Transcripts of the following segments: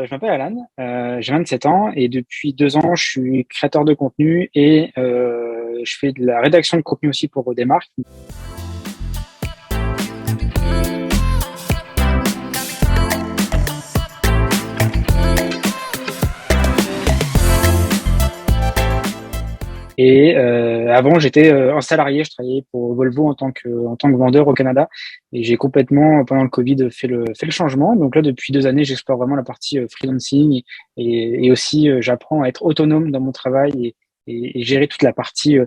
Je m'appelle Alan, j'ai 27 ans et depuis 2 ans, je suis créateur de contenu et je fais de la rédaction de contenu aussi pour des marques. Et avant, j'étais un salarié, je travaillais pour Volvo en tant que vendeur au Canada. Et j'ai complètement, pendant le Covid, fait le changement. Donc là, depuis 2 années, j'explore vraiment la partie freelancing et aussi j'apprends à être autonome dans mon travail et gérer toute la partie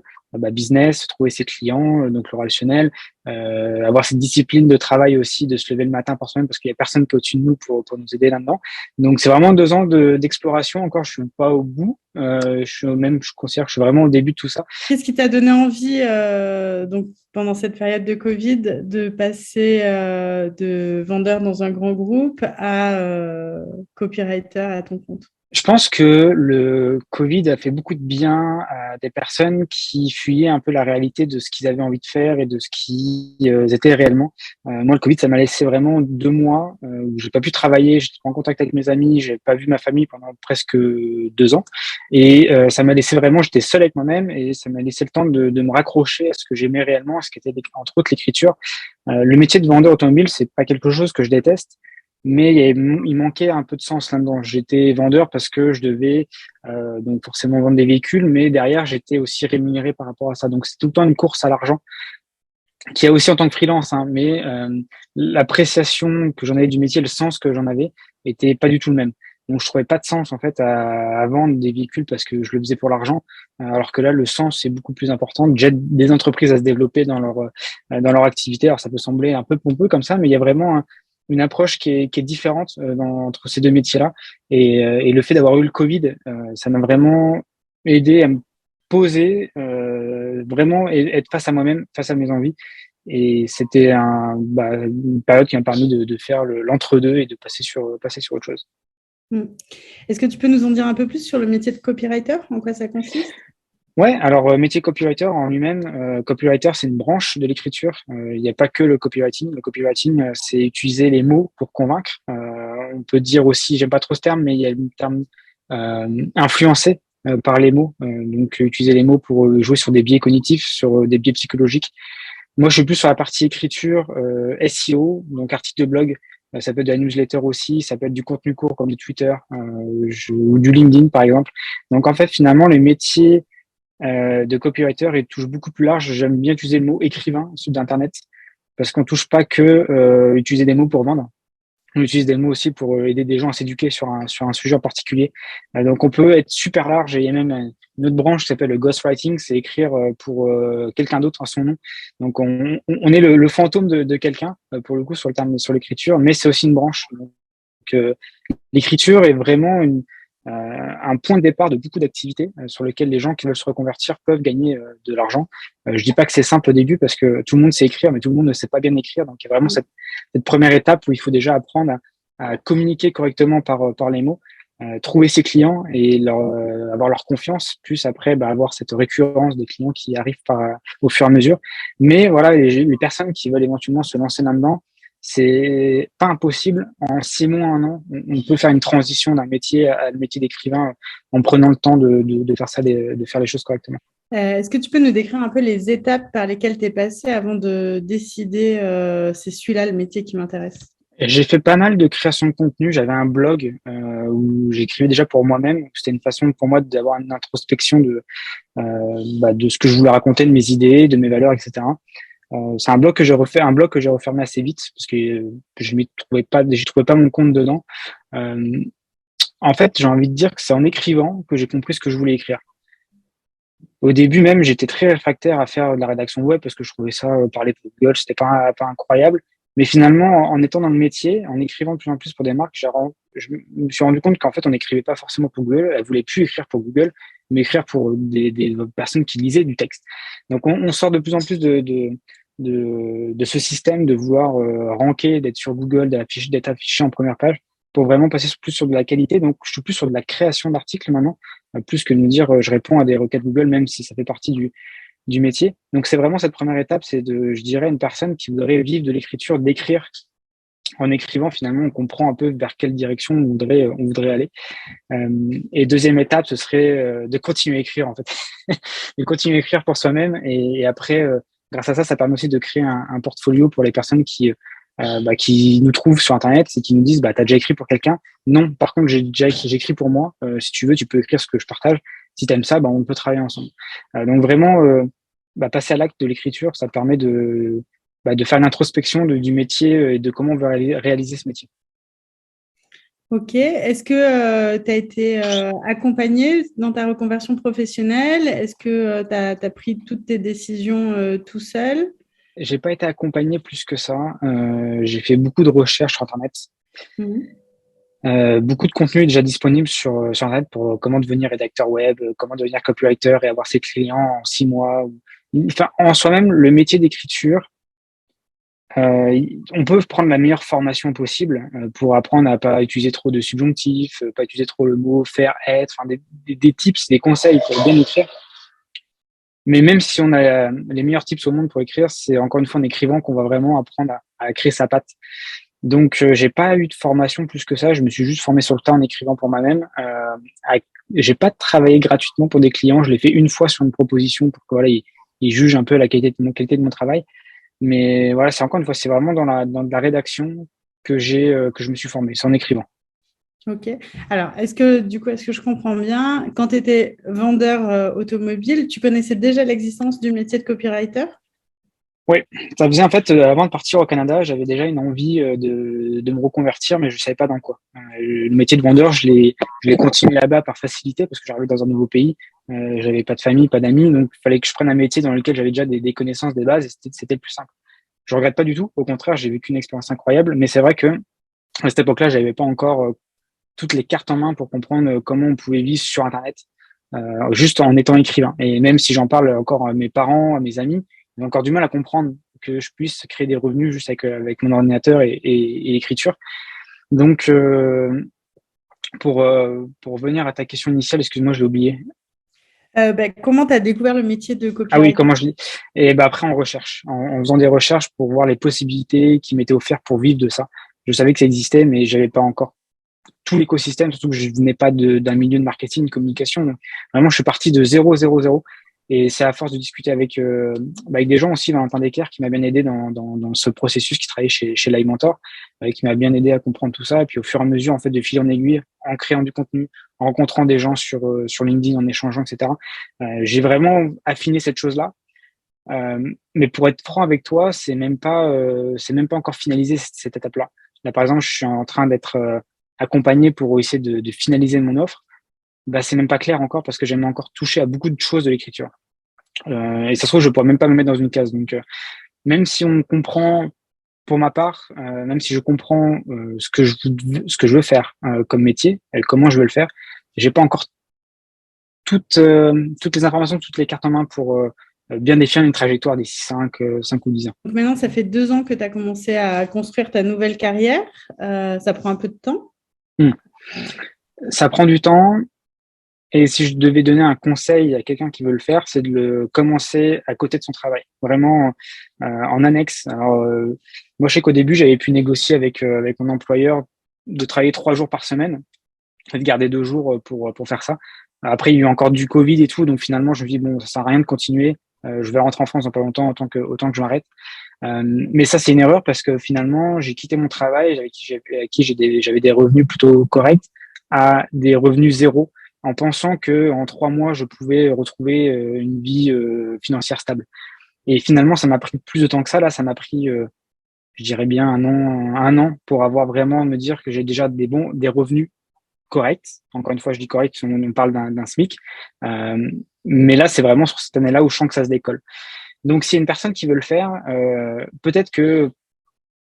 business, trouver ses clients, donc le relationnel, avoir cette discipline de travail aussi, de se lever le matin par semaine parce qu'il y a personne qui est au-dessus de nous pour nous aider là-dedans. Donc c'est vraiment 2 ans d'exploration. Encore, je suis pas au bout. Je considère que je suis vraiment au début de tout ça. Qu'est-ce qui t'a donné envie, donc, pendant cette période de Covid, de passer de vendeur dans un grand groupe à copywriter à ton compte? Je pense que le Covid a fait beaucoup de bien à des personnes qui fuyaient un peu la réalité de ce qu'ils avaient envie de faire et de ce qui étaient réellement. Moi, le Covid, ça m'a laissé vraiment 2 mois où j'ai pas pu travailler, j'étais pas en contact avec mes amis, j'ai pas vu ma famille pendant presque 2 ans, et ça m'a laissé vraiment, j'étais seul avec moi-même et ça m'a laissé le temps de me raccrocher à ce que j'aimais réellement, à ce qui était entre autres l'écriture. Le métier de vendeur automobile, c'est pas quelque chose que je déteste, mais il manquait un peu de sens là-dedans. J'étais vendeur parce que je devais donc forcément vendre des véhicules, mais derrière j'étais aussi rémunéré par rapport à ça. Donc c'est tout le temps une course à l'argent, qui a aussi en tant que freelance, hein, mais l'appréciation que j'en avais du métier, le sens que j'en avais, était pas du tout le même. Donc je trouvais pas de sens en fait à vendre des véhicules parce que je le faisais pour l'argent, alors que là le sens est beaucoup plus important. J'aide des entreprises à se développer dans leur activité. Alors ça peut sembler un peu pompeux comme ça, mais il y a vraiment une approche qui est différente entre ces deux métiers-là. Et le fait d'avoir eu le Covid, ça m'a vraiment aidé à me poser, vraiment et être face à moi-même, face à mes envies. Et c'était une période qui m'a permis de faire l'entre-deux et de passer sur autre chose. Mm. Est-ce que tu peux nous en dire un peu plus sur le métier de copywriter? En quoi ça consiste? Ouais, alors métier copywriter en lui-même, copywriter c'est une branche de l'écriture. Il n'y a pas que le copywriting. Le copywriting, c'est utiliser les mots pour convaincre. On peut dire aussi, j'aime pas trop ce terme, mais il y a le terme influencer par les mots. Donc utiliser les mots pour jouer sur des biais cognitifs, sur des biais psychologiques. Moi, je suis plus sur la partie écriture, SEO, donc article de blog. Ça peut être de la newsletter aussi, ça peut être du contenu court comme du Twitter ou du LinkedIn par exemple. Donc en fait, finalement, le métier de copywriter, il touche beaucoup plus large. J'aime bien utiliser le mot écrivain sur d'Internet parce qu'on touche pas que utiliser des mots pour vendre. On utilise des mots aussi pour aider des gens à s'éduquer sur un sujet en particulier. Donc on peut être super large et il y a même une autre branche qui s'appelle le ghostwriting, c'est écrire pour quelqu'un d'autre en son nom. Donc on est le fantôme de quelqu'un pour le coup sur le terme sur l'écriture, mais c'est aussi une branche. Donc l'écriture est vraiment un point de départ de beaucoup d'activités sur lesquelles les gens qui veulent se reconvertir peuvent gagner de l'argent. Je dis pas que c'est simple au début parce que tout le monde sait écrire, mais tout le monde ne sait pas bien écrire. Donc il y a vraiment cette première étape où il faut déjà apprendre à communiquer correctement par les mots, trouver ses clients et avoir leur confiance, plus après avoir cette récurrence des clients qui arrivent au fur et à mesure. Mais voilà, les personnes qui veulent éventuellement se lancer là-dedans, c'est pas impossible. En 6 mois, un an, on peut faire une transition d'un métier à le métier d'écrivain en prenant le temps de faire ça, de faire les choses correctement. Est-ce que tu peux nous décrire un peu les étapes par lesquelles tu es passé avant de décider c'est celui-là le métier qui m'intéresse? J'ai fait pas mal de création de contenu. J'avais un blog où j'écrivais déjà pour moi-même. C'était une façon pour moi d'avoir une introspection de ce que je voulais raconter, de mes idées, de mes valeurs, etc. C'est un blog que j'ai refermé assez vite parce que j'y trouvais pas mon compte dedans. Euh, En fait, j'ai envie de dire que c'est en écrivant que j'ai compris ce que je voulais écrire. Au début même, j'étais très réfractaire à faire de la rédaction web parce que je trouvais ça parler pour Google, c'était pas incroyable. Mais finalement, en étant dans le métier, en écrivant de plus en plus pour des marques, je me suis rendu compte qu'en fait, on n'écrivait pas forcément pour Google. Elles voulaient plus écrire pour Google, mais écrire pour des personnes qui lisaient du texte. Donc, on sort de plus en plus de ce système de vouloir ranker, d'être sur Google, d'être affiché en première page, pour vraiment passer plus sur de la qualité. Donc, je suis plus sur de la création d'articles maintenant, plus que de me dire je réponds à des requêtes Google, même si ça fait partie du métier. Donc, c'est vraiment cette première étape, c'est je dirais, une personne qui voudrait vivre de l'écriture, d'écrire en écrivant, finalement, on comprend un peu vers quelle direction on voudrait aller. Et deuxième étape, ce serait de continuer à écrire, en fait. De continuer à écrire pour soi-même. Et après, grâce à ça, ça permet aussi de créer un portfolio pour les personnes qui nous trouvent sur Internet et qui nous disent, t'as déjà écrit pour quelqu'un? Non, par contre, j'écris pour moi. Si tu veux, tu peux écrire ce que je partage. Si tu aimes ça, on peut travailler ensemble. Donc vraiment, passer à l'acte de l'écriture, ça permet de faire une introspection du métier et de comment on veut réaliser ce métier. Ok. Est-ce que tu as été accompagné dans ta reconversion professionnelle? Est-ce que tu as pris toutes tes décisions tout seul? J'ai pas été accompagné plus que ça. J'ai fait beaucoup de recherches sur Internet. Beaucoup de contenu est déjà disponible sur Internet pour comment devenir rédacteur web, comment devenir copywriter et avoir ses clients en 6 mois. Enfin, en soi-même, le métier d'écriture, on peut prendre la meilleure formation possible pour apprendre à pas utiliser trop de subjonctifs, pas utiliser trop le mot faire, être, enfin des tips, des conseils pour bien écrire. Mais même si on a les meilleurs tips au monde pour écrire, c'est encore une fois en écrivant qu'on va vraiment apprendre à créer sa patte. Donc, j'ai pas eu de formation plus que ça. Je me suis juste formé sur le tas en écrivant pour moi-même. J'ai pas travaillé gratuitement pour des clients. Je l'ai fait une fois sur une proposition pour que voilà, ils jugent un peu la qualité de mon travail. Mais voilà, c'est encore une fois, c'est vraiment dans la rédaction que je me suis formé, c'est en écrivant. Ok. Alors, est-ce que je comprends bien, quand tu étais vendeur automobile, tu connaissais déjà l'existence du métier de copywriter? Oui, ça faisait en fait, avant de partir au Canada, j'avais déjà une envie de me reconvertir, mais je savais pas dans quoi. Le métier de vendeur, je l'ai continué là-bas par facilité parce que j'arrivais dans un nouveau pays. J'avais pas de famille, pas d'amis, donc il fallait que je prenne un métier dans lequel j'avais déjà des connaissances, des bases, et c'était le plus simple. Je regrette pas du tout. Au contraire, j'ai vécu une expérience incroyable, mais c'est vrai que à cette époque-là, j'avais pas encore toutes les cartes en main pour comprendre comment on pouvait vivre sur Internet, juste en étant écrivain. Et même si j'en parle encore à mes parents, à mes amis, j'ai encore du mal à comprendre que je puisse créer des revenus juste avec mon ordinateur et l'écriture. Donc, pour revenir à ta question initiale, excuse-moi, je l'ai oublié. Comment tu as découvert le métier de Ah oui, copywriter? comment je dis. Et après, en recherche, en faisant des recherches pour voir les possibilités qui m'étaient offertes pour vivre de ça. Je savais que ça existait, mais j'avais pas encore tout l'écosystème, surtout que je venais pas d'un milieu de marketing, de communication. Donc, vraiment, je suis parti de 0, 0, 0. Et c'est à force de discuter avec des gens aussi, Valentin Decker, qui m'a bien aidé dans ce processus, qui travaillait chez Live Mentor, qui m'a bien aidé à comprendre tout ça. Et puis au fur et à mesure, en fait, de fil en aiguille, en créant du contenu, en rencontrant des gens sur LinkedIn, en échangeant, etc. J'ai vraiment affiné cette chose-là. Mais pour être franc avec toi, c'est même pas encore finalisé cette étape-là. Là, par exemple, je suis en train d'être accompagné pour essayer de finaliser mon offre. C'est même pas clair encore parce que j'aimerais encore toucher à beaucoup de choses de l'écriture. Et ça se trouve, je pourrais même pas me mettre dans une case. Donc, même si on comprend, pour ma part, même si je comprends ce que je veux faire comme métier, et comment je veux le faire, j'ai pas encore toutes les informations, toutes les cartes en main pour bien définir une trajectoire d'ici 5 ou 10 ans. Donc maintenant, ça fait 2 ans que tu as commencé à construire ta nouvelle carrière. Ça prend un peu de temps. Ça prend du temps. Et si je devais donner un conseil à quelqu'un qui veut le faire, c'est de le commencer à côté de son travail, vraiment en annexe. Alors, moi, je sais qu'au début, j'avais pu négocier avec mon employeur de travailler 3 jours par semaine, de garder 2 jours pour faire ça. Après, il y a eu encore du Covid et tout, donc finalement, je me dis bon, ça sert à rien de continuer. Je vais rentrer en France dans pas longtemps, autant que je m'arrête. Mais ça, c'est une erreur parce que finalement, j'ai quitté mon travail avec qui j'avais des revenus plutôt corrects à des revenus zéro en pensant que en 3 mois, je pouvais retrouver une vie financière stable. Et finalement, ça m'a pris plus de temps que ça. Là, ça m'a pris, je dirais bien un an pour avoir vraiment me dire que j'ai déjà des revenus corrects. Encore une fois, je dis correct, on parle d'un SMIC. Mais là, c'est vraiment sur cette année-là où je sens que ça se décolle. Donc, s'il y a une personne qui veut le faire, peut-être que,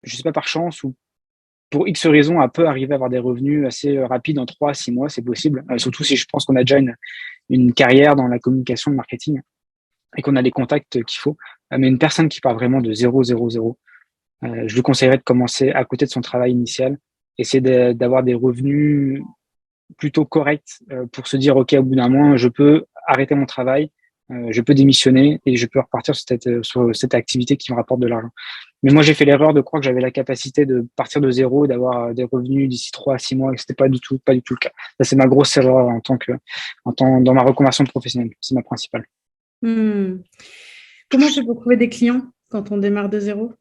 je sais pas, par chance ou pour X raisons, elle peut arriver à avoir des revenus assez rapides en 3 à 6 mois, c'est possible. Surtout si je pense qu'on a déjà une carrière dans la communication, le marketing et qu'on a les contacts qu'il faut. Mais une personne qui part vraiment de 0, 0, 0, je lui conseillerais de commencer à côté de son travail initial, essayer d'avoir des revenus plutôt corrects pour se dire, OK, au bout d'un mois, je peux arrêter mon travail, je peux démissionner et je peux repartir sur cette activité qui me rapporte de l'argent. Mais moi, j'ai fait l'erreur de croire que j'avais la capacité de partir de zéro et d'avoir des revenus d'ici 3 à 6 mois, et que c'était pas du tout le cas. Ça, c'est ma grosse erreur dans ma reconversion professionnelle. C'est ma principale. Comment on fait pour trouver des clients quand on démarre de zéro?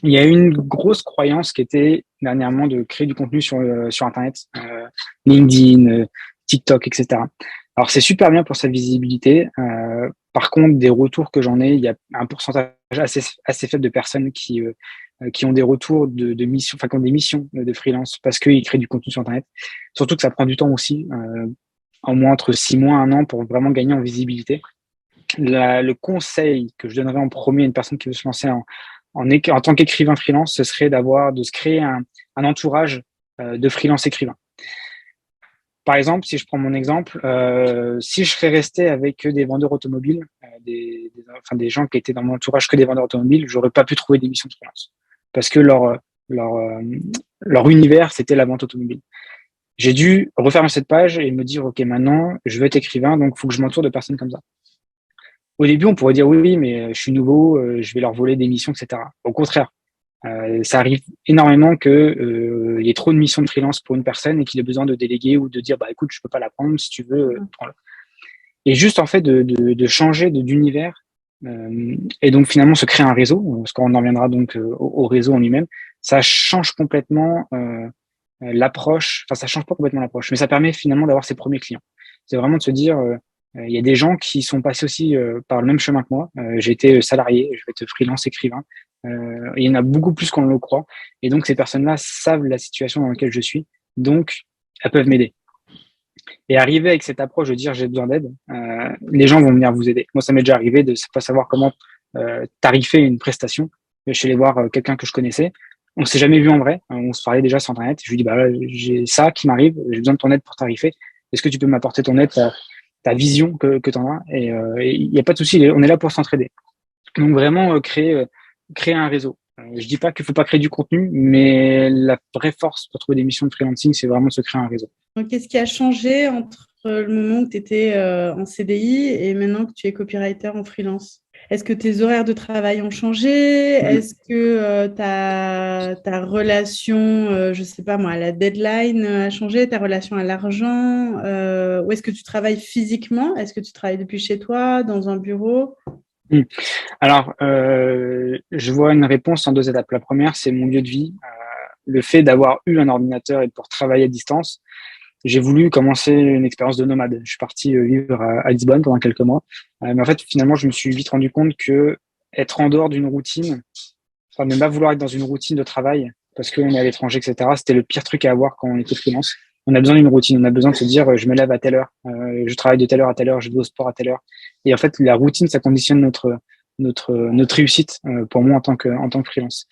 Il y a une grosse croyance qui était dernièrement de créer du contenu sur Internet, LinkedIn, TikTok, etc. Alors, c'est super bien pour sa visibilité. Par contre, des retours que j'en ai, il y a un pourcentage assez faible de personnes qui ont des retours de missions, enfin, qui ont des missions de freelance parce qu'ils créent du contenu sur Internet. Surtout que ça prend du temps aussi, au moins entre 6 mois, 1 an pour vraiment gagner en visibilité. Le conseil que je donnerais en premier à une personne qui veut se lancer en tant qu'écrivain freelance, ce serait de se créer un entourage de freelance écrivains. Par exemple, si je prends mon exemple, si je serais resté avec des vendeurs automobiles, des gens qui étaient dans mon entourage que des vendeurs automobiles, j'aurais pas pu trouver des missions de freelance parce que leur univers, c'était la vente automobile. J'ai dû refermer cette page et me dire, OK, maintenant, je veux être écrivain, donc il faut que je m'entoure de personnes comme ça. Au début, on pourrait dire, oui, mais je suis nouveau, je vais leur voler des missions, etc. Au contraire, ça arrive énormément que il y ait trop de missions de freelance pour une personne et qu'il ait besoin de déléguer ou de dire, bah écoute, je peux pas la prendre, si tu veux, prends-la. Et juste en fait de changer d'univers et donc finalement se créer un réseau, parce qu'on en reviendra donc au réseau en lui-même, ça change complètement l'approche. Enfin, ça change pas complètement l'approche, mais ça permet finalement d'avoir ses premiers clients. C'est vraiment de se dire, il y a des gens qui sont passés aussi par le même chemin que moi. J'ai été salarié, je vais être freelance écrivain. Il y en a beaucoup plus qu'on ne le croit. Et donc, ces personnes-là savent la situation dans laquelle je suis. Donc, elles peuvent m'aider. Et arriver avec cette approche de dire j'ai besoin d'aide, les gens vont venir vous aider. Moi, ça m'est déjà arrivé de ne pas savoir comment tarifer une prestation. Je suis allé voir quelqu'un que je connaissais. On s'est jamais vu en vrai. On se parlait déjà sur Internet. Je lui dis, bah, j'ai ça qui m'arrive. J'ai besoin de ton aide pour tarifer. Est-ce que tu peux m'apporter ton aide, ta vision que tu en as? Et il n'y a pas de souci. On est là pour s'entraider. Donc vraiment créer un réseau. Je dis pas qu'il faut pas créer du contenu, mais la vraie force pour trouver des missions de freelancing, c'est vraiment de se créer un réseau. Donc, qu'est-ce qui a changé entre le moment où tu étais en CDI et maintenant que tu es copywriter en freelance? Est-ce que tes horaires de travail ont changé? Est-ce que ta relation, je sais pas moi, à la deadline a changé? Ta relation à l'argent? Ou est-ce que tu travailles physiquement? Est-ce que tu travailles depuis chez toi, dans un bureau? Alors, je vois une réponse en 2 étapes. La première, c'est mon lieu de vie. Le fait d'avoir eu un ordinateur et de pouvoir travailler à distance, j'ai voulu commencer une expérience de nomade. Je suis parti vivre à Lisbonne pendant quelques mois. Mais en fait, finalement, je me suis vite rendu compte que être en dehors d'une routine, enfin, ne pas vouloir être dans une routine de travail parce qu'on est à l'étranger, etc., c'était le pire truc à avoir quand on était freelance. On a besoin d'une routine. On a besoin de se dire, je me lève à telle heure, je travaille de telle heure à telle heure, je vais au sport à telle heure. Et en fait, la routine, ça conditionne notre réussite pour moi en tant que freelance.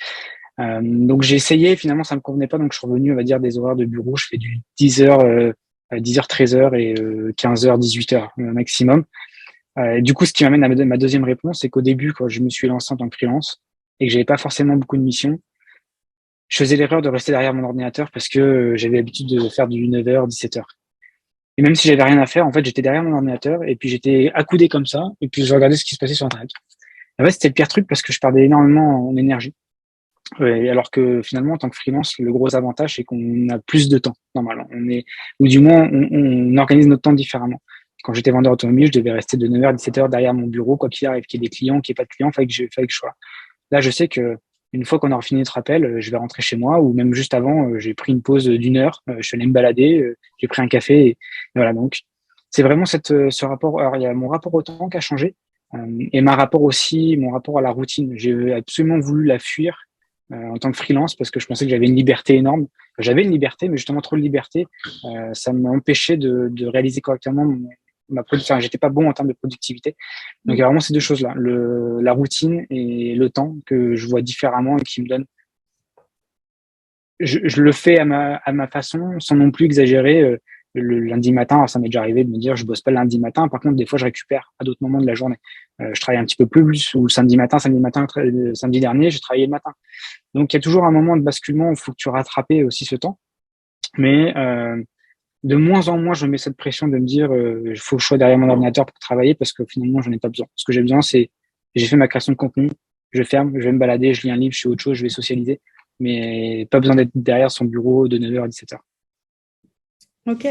Donc j'ai essayé, finalement ça me convenait pas, donc je suis revenu, on va dire, des horaires de bureau. Je fais du 10h, 10h, 13h et 15h, 18h maximum. Du coup, ce qui m'amène à ma deuxième réponse, c'est qu'au début, quand je me suis lancé en tant que freelance et que j'avais pas forcément beaucoup de missions, je faisais l'erreur de rester derrière mon ordinateur parce que j'avais l'habitude de faire du 9h, 17h. Et même si j'avais rien à faire, en fait, j'étais derrière mon ordinateur et puis j'étais accoudé comme ça et puis je regardais ce qui se passait sur Internet. En fait, c'était le pire truc parce que je perdais énormément en énergie. Alors que finalement, en tant que freelance, le gros avantage, c'est qu'on a plus de temps, normalement. Ou du moins, on organise notre temps différemment. Quand j'étais vendeur automobile, je devais rester de 9h à 17h derrière mon bureau, quoi qu'il arrive, qu'il y ait des clients, qu'il n'y ait pas de clients, fallait que je sois là. Là, je sais que une fois qu'on aura fini notre appel, je vais rentrer chez moi, ou même juste avant, j'ai pris une pause d'1 heure, je suis allé me balader, j'ai pris un café, et voilà. Donc, c'est vraiment ce rapport. Alors, il y a mon rapport au temps qui a changé, et mon rapport à la routine. J'ai absolument voulu la fuir en tant que freelance parce que je pensais que j'avais une liberté énorme. J'avais une liberté, mais justement trop de liberté, ça m'empêchait de réaliser correctement ma production. Enfin, j'étais pas bon en termes de productivité. Donc il y a vraiment ces deux choses-là, la routine et le temps que je vois différemment et qui me donne. Je le fais à ma façon, sans non plus exagérer. Le lundi matin, alors ça m'est déjà arrivé de me dire je bosse pas le lundi matin. Par contre, des fois, je récupère à d'autres moments de la journée. Je travaille un petit peu plus, ou le samedi matin, samedi dernier, j'ai travaillé le matin. Donc, il y a toujours un moment de basculement où il faut que tu rattrapes aussi ce temps. Mais de moins en moins, je me mets cette pression de me dire, il faut que je sois derrière mon ordinateur pour travailler parce que finalement, j'en ai pas besoin. Ce que j'ai besoin, c'est, j'ai fait ma création de contenu, je ferme, je vais me balader, je lis un livre, je fais autre chose, je vais socialiser, mais pas besoin d'être derrière son bureau de 9h à 17h. Ok.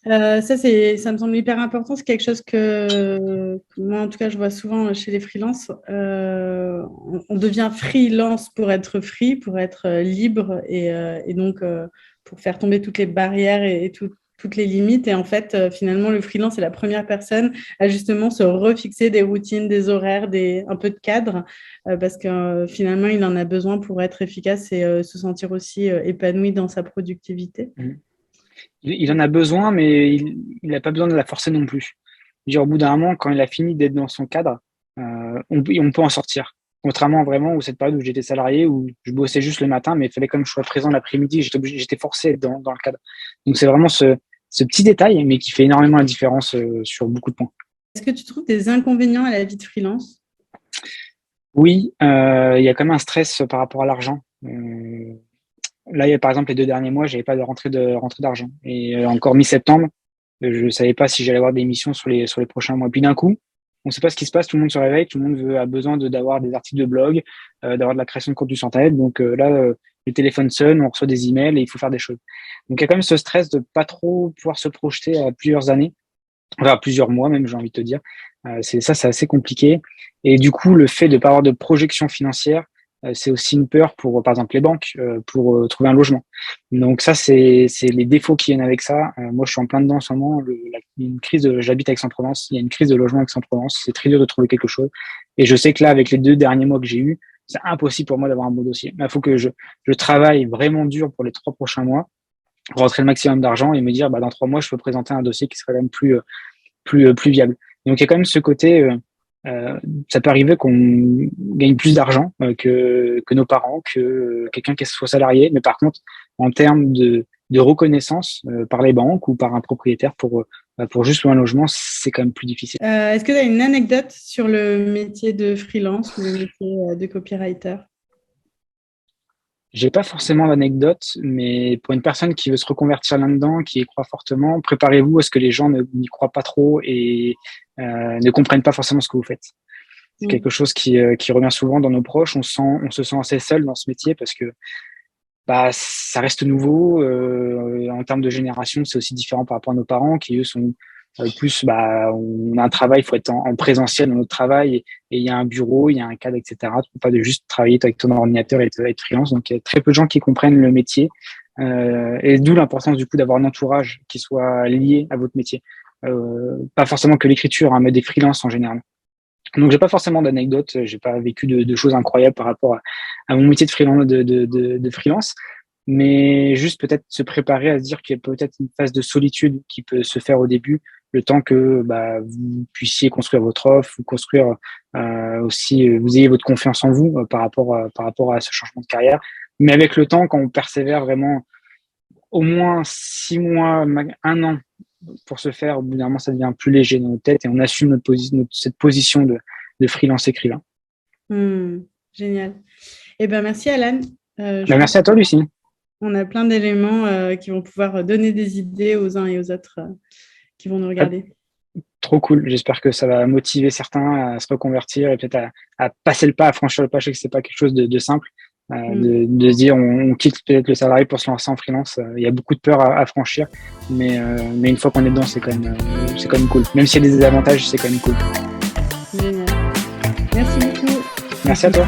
Ça me semble hyper important. C'est quelque chose que moi, en tout cas, je vois souvent chez les freelances. On devient freelance pour être free, pour être libre et donc pour faire tomber toutes les barrières et toutes les limites. Et en fait, finalement, le freelance est la première personne à justement se refixer des routines, des horaires, un peu de cadre, parce que finalement, il en a besoin pour être efficace et se sentir aussi épanoui dans sa productivité. Il en a besoin, mais il n'a pas besoin de la forcer non plus. Je veux dire, au bout d'un moment, quand il a fini d'être dans son cadre, on peut en sortir. Contrairement vraiment où cette période où j'étais salarié, où je bossais juste le matin, mais il fallait quand même que je sois présent l'après-midi, j'étais forcé à être dans le cadre. Donc c'est vraiment ce petit détail, mais qui fait énormément la différence sur beaucoup de points. Est-ce que tu trouves des inconvénients à la vie de freelance? Oui, il y a quand même un stress par rapport à l'argent. Là, il y a par exemple les 2 derniers mois, j'avais pas de rentrée d'argent. Et encore mi-septembre, je savais pas si j'allais avoir des missions sur les prochains mois. Puis d'un coup, on sait pas ce qui se passe, tout le monde se réveille, tout le monde a besoin d'avoir des articles de blog, d'avoir de la création de contenu sur Internet. Donc là, les téléphones sonnent, on reçoit des emails et il faut faire des choses. Donc il y a quand même ce stress de pas trop pouvoir se projeter à plusieurs années, enfin plusieurs mois même, j'ai envie de te dire. C'est assez compliqué. Et du coup, le fait de pas avoir de projection financière, c'est aussi une peur pour, par exemple, les banques, pour trouver un logement. Donc ça, c'est les défauts qui viennent avec ça. Moi, je suis en plein dedans en ce moment. J'habite à Aix-en-Provence. Il y a une crise de logement à Aix-en-Provence. C'est très dur de trouver quelque chose. Et je sais que là, avec les 2 derniers mois que j'ai eu, c'est impossible pour moi d'avoir un bon dossier. Il faut que je travaille vraiment dur pour les 3 prochains mois, rentrer le maximum d'argent et me dire, bah, dans 3 mois, je peux présenter un dossier qui serait quand même plus viable. Donc, il y a quand même ce côté, ça peut arriver qu'on gagne plus d'argent que nos parents, que quelqu'un qui soit salarié. Mais par contre, en termes de reconnaissance par les banques ou par un propriétaire pour juste louer un logement, c'est quand même plus difficile. Est-ce que tu as une anecdote sur le métier de freelance ou le métier de copywriter? J'ai pas forcément d'anecdote, mais pour une personne qui veut se reconvertir là-dedans, qui y croit fortement, préparez-vous à ce que les gens n'y croient pas trop et ne comprennent pas forcément ce que vous faites. C'est quelque chose qui revient souvent dans nos proches. On se sent assez seul dans ce métier parce que bah ça reste nouveau. En termes de génération, c'est aussi différent par rapport à nos parents qui eux sont plus on a un travail, il faut être en présentiel dans notre travail et il y a un bureau, il y a un cadre, etc. Tu peux pas de juste travailler avec ton ordinateur et être freelance. Donc il y a très peu de gens qui comprennent le métier et d'où l'importance du coup d'avoir un entourage qui soit lié à votre métier. Pas forcément que l'écriture, hein, mais des freelances en général. Donc j'ai pas forcément d'anecdotes, j'ai pas vécu de choses incroyables par rapport à mon métier de freelance, mais juste peut-être se préparer à se dire qu'il y a peut-être une phase de solitude qui peut se faire au début, le temps que vous puissiez construire votre offre, vous construire aussi, vous ayez votre confiance en vous par rapport à ce changement de carrière. Mais avec le temps, quand on persévère vraiment au moins 6 mois, 1 an pour se faire, au bout d'un moment, ça devient plus léger dans notre tête et on assume cette position de freelance écrivain. Génial. Eh ben, merci Alan. Merci à toi, Lucie. On a plein d'éléments qui vont pouvoir donner des idées aux uns et aux autres qui vont nous regarder. Trop cool. J'espère que ça va motiver certains à se reconvertir et peut-être à passer le pas, à franchir le pas. Je sais que c'est pas quelque chose de simple. De se dire on quitte peut-être le salarié pour se lancer en freelance. Il y a beaucoup de peur à franchir, mais une fois qu'on est dedans, c'est quand même cool. Même s'il y a des désavantages, c'est quand même cool. Génial. Merci beaucoup. Merci à toi.